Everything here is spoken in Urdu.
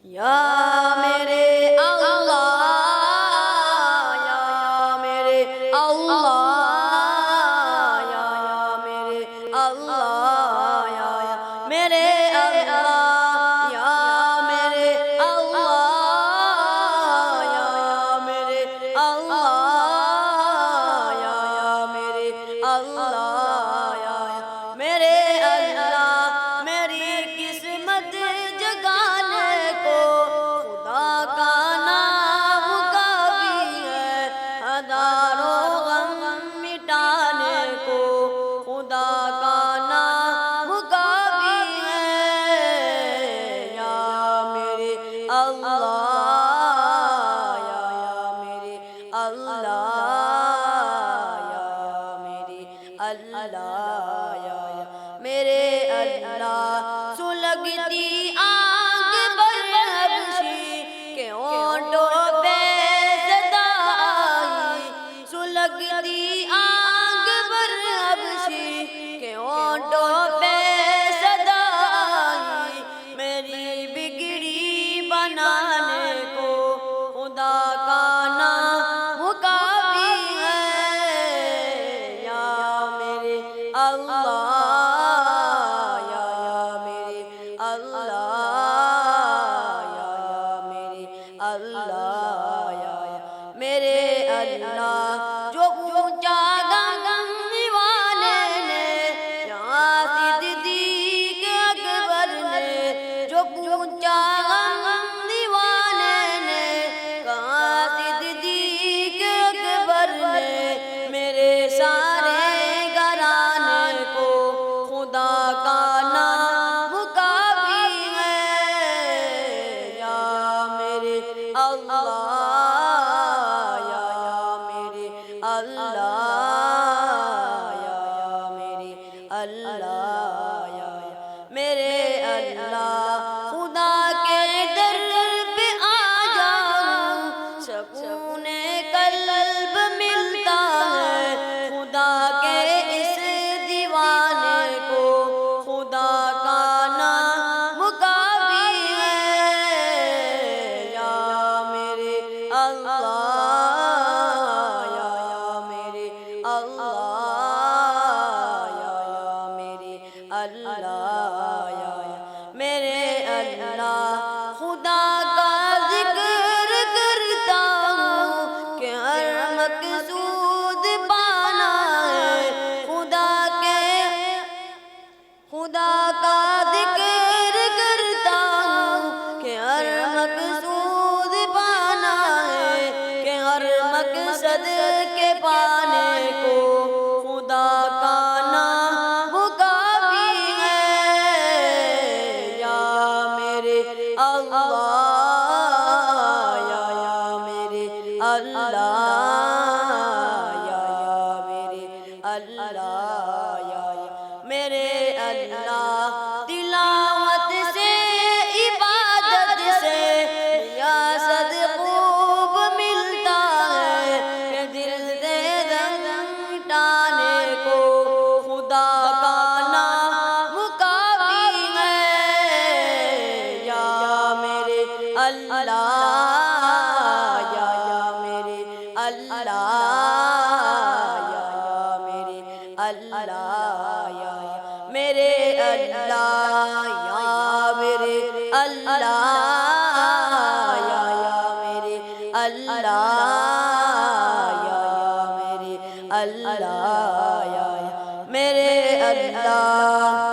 یا میرے اللہ، یا میرے اللہ، یا میرے اللہ، یا میرے اللہ، یا میرے اللہ، یا میرے اللہ، یا میرے اللہ، یا میرے اللہ، میری قسمت جگانے کو خدا کا نام کافی ہے، ہزاروں غم مٹانے کو خدا کا نام کافی ہے، یا میرے اللہ، یا میرے اللہ، یا میرے اللہ، یا میرے اللہ، سلگتی آگ پر حبشی کے ہونٹوں پہ صدا آئی، سلگتی آگ پر حبشی کے ہونٹوں پہ صدا آئی، میری بگڑی بنانے کو خدا کا نام کافی ہے، یا میرے اللہ، یا میرے اللہ، یا میرے اللہ، یا میرے اللہ، جو اونچا گنگی والے نے یہاں صدیق اکبر نے، جو اونچا گنگی والے نے کہاں صدیق اکبر نے، میرے سارے گھرانے کو خدا کا نام کافی ہے، یا میرے اللہ، یا میرے اللہ، یا میرے اللہ، یا میرے اللہ، خدا کے در پہ آ جاؤں سکون قلب ملتا ہے، خدا کے اس دیوانے کو خدا کا نام کافی ہے، یا میرے اللہ، یا میرے اللہ، یا میرے اللہ، یا میرے اللہ، خدا کا ذکر کرتا ہوں کہ ہر مقصود پانا ہے، خدا کا ذکر کرتا ہوں کہ ہر مقصود پانا ہے، کہ ہر مقصد کے پانے کو خدا کا نام کافی ہے، یا میرے اللہ، یا میرے اللہ، یا میرے اللہ، یا میرے اللہ، تلاوت سے عبادت سے ریاست خوب ملتا ہے، کہ دل سے رنگ مٹانے کو خدا کا نام کافی ہے، یا میرے اللہ، یا میرے اللہ، یا میرے اللہ، یا میرے اللہ، یا میرے اللہ، یا میرے اللہ، یا میرے اللہ، یا میرے اللہ۔